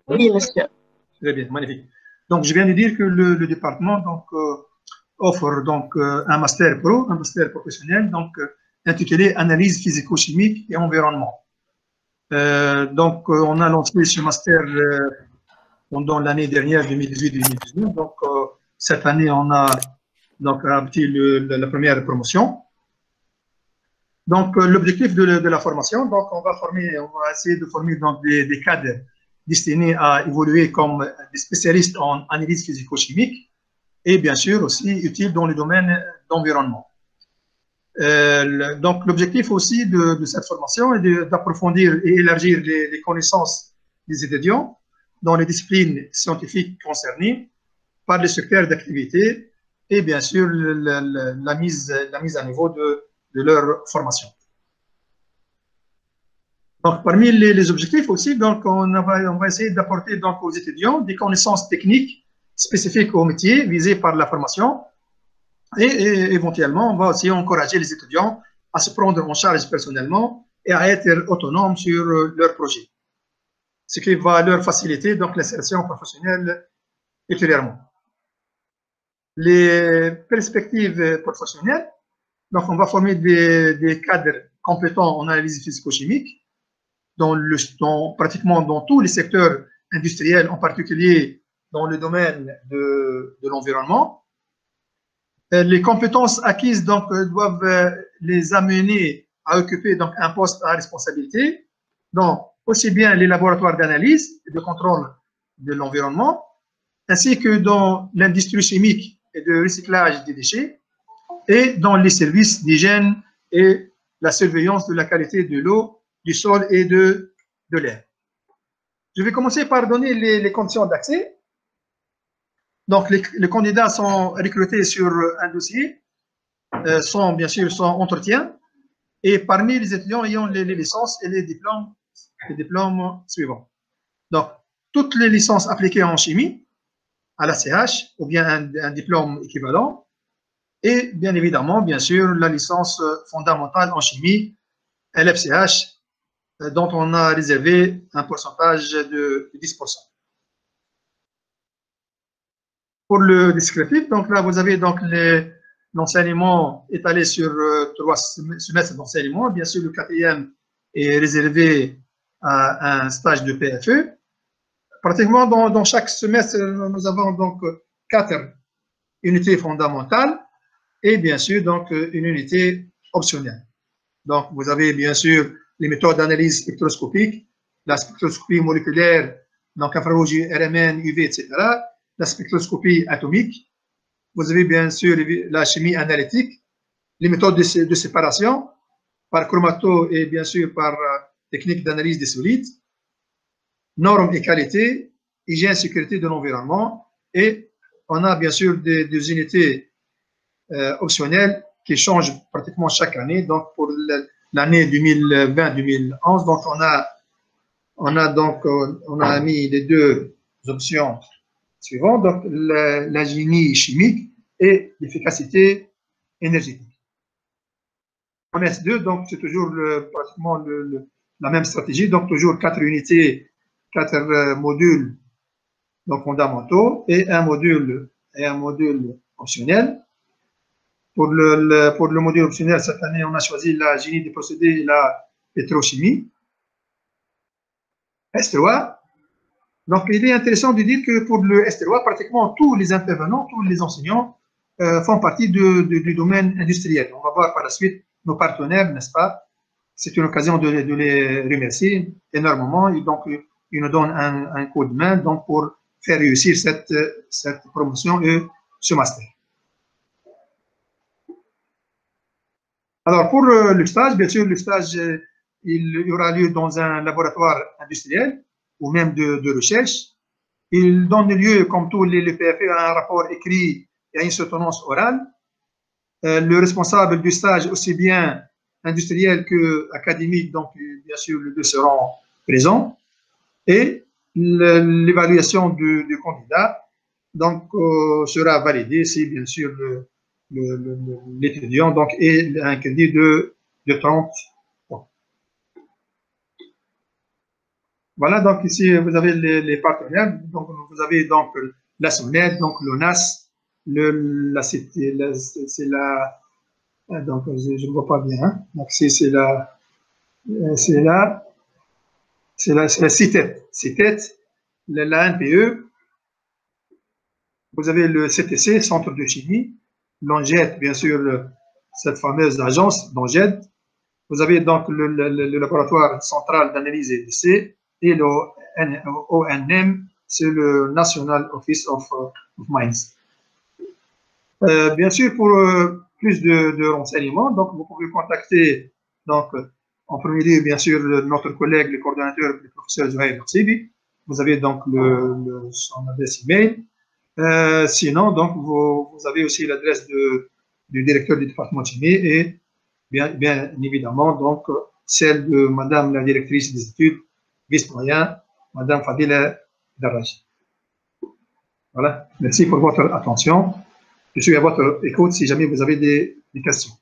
Oui, monsieur. Très bien, magnifique. Donc, je viens de dire que le département donc, offre donc, un master pro, un master professionnel, donc, intitulé Analyse physico-chimique et environnement. Donc, on a lancé ce master pendant l'année dernière, 2018-2019. Donc, cette année, on a donc abouti la première promotion. Donc, l'objectif de la formation, donc, on va essayer de former donc, des cadres destinés à évoluer comme des spécialistes en analyse physico-chimique et bien sûr aussi utiles dans le domaine d'environnement. Donc, l'objectif aussi de cette formation est d'approfondir et élargir les connaissances des étudiants dans les disciplines scientifiques concernées par les secteurs d'activité et bien sûr la mise à niveau de leur formation. Donc, parmi les objectifs aussi, donc, on va essayer d'apporter donc, aux étudiants des connaissances techniques spécifiques au métier visé par la formation et éventuellement, on va aussi encourager les étudiants à se prendre en charge personnellement et à être autonomes sur leur projet, ce qui va leur faciliter donc l'insertion professionnelle ultérieurement. Les perspectives professionnelles, donc on va former des cadres compétents en analyse physico-chimique pratiquement dans tous les secteurs industriels, en particulier dans le domaine de l'environnement. Les compétences acquises donc, doivent les amener à occuper donc, un poste à responsabilité, donc aussi bien les laboratoires d'analyse et de contrôle de l'environnement, ainsi que dans l'industrie chimique et de recyclage des déchets, et dans les services d'hygiène et la surveillance de la qualité de l'eau, du sol et de l'air. Je vais commencer par donner les conditions d'accès. Donc, les candidats sont recrutés sur un dossier, sont bien sûr sans entretien, et parmi les étudiants ayant les licences et les diplômes suivants. Donc, toutes les licences appliquées en chimie, à la CH, ou bien un diplôme équivalent, et bien évidemment, bien sûr, la licence fondamentale en chimie, LFCH, dont on a réservé un pourcentage de 10%. Pour le descriptif, donc là, vous avez donc l'enseignement étalé sur 3 semestres d'enseignement. Bien sûr, le quatrième est réservé à un stage de PFE. Pratiquement, dans chaque semestre, nous avons donc 4 unités fondamentales et bien sûr, donc, une unité optionnelle. Donc, vous avez bien sûr les méthodes d'analyse spectroscopique, la spectroscopie moléculaire, donc infrarouge, RMN, UV, etc., la spectroscopie atomique. Vous avez bien sûr la chimie analytique, les méthodes de séparation par chromato et bien sûr par technique d'analyse des solides, normes et qualité, hygiène et sécurité de l'environnement, et on a bien sûr des unités optionnelles qui changent pratiquement chaque année. Donc pour l'année 2020-2011, donc on a mis les 2 options suivantes, donc la génie chimique et l'efficacité énergétique. En S2, donc c'est toujours pratiquement la même stratégie, donc toujours 4 unités, 4 modules donc fondamentaux et un module optionnel. Pour le module optionnel, cette année, on a choisi la génie des procédés et la pétrochimie. S3. Donc, il est intéressant de dire que pour le S3, pratiquement tous les intervenants, tous les enseignants font partie du domaine industriel. On va voir par la suite nos partenaires, n'est-ce pas? C'est une occasion de les remercier énormément. Et donc, ils nous donnent un coup de main donc, pour faire réussir cette promotion et ce master. Alors, pour le stage, bien sûr, le stage, il y aura lieu dans un laboratoire industriel ou même de recherche. Il donne lieu, comme tous les PFE, à un rapport écrit et à une soutenance orale. Le responsable du stage, aussi bien industriel qu'académique, donc bien sûr, les deux seront présents. Et l'évaluation du candidat donc, sera validée si, bien sûr, l'étudiant donc, est un crédit de 30 points. Voilà, donc ici, vous avez les partenaires. Donc, vous avez donc la SONED, donc l'ONAS, c'est la, donc je ne vois pas bien, hein. Donc, c'est la CITET, la NPE. Vous avez le CTC, Centre de chimie, l'ONGED, bien sûr, cette fameuse agence d'ONGED. Vous avez donc le laboratoire central d'analyse et d'essai et le ONM, c'est le National Office of Mines. Bien sûr, pour plus de renseignements, donc vous pouvez contacter donc, en premier lieu, bien sûr, notre collègue, le coordonnateur, le professeur Zouhaïr Tsibi. Vous avez donc son adresse email. Sinon, donc, vous avez aussi l'adresse du directeur du département de chimie et bien évidemment, donc, celle de Madame la directrice des études, vice-moyen, Madame Fadila Darraj. Voilà, merci pour votre attention. Je suis à votre écoute si jamais vous avez des questions.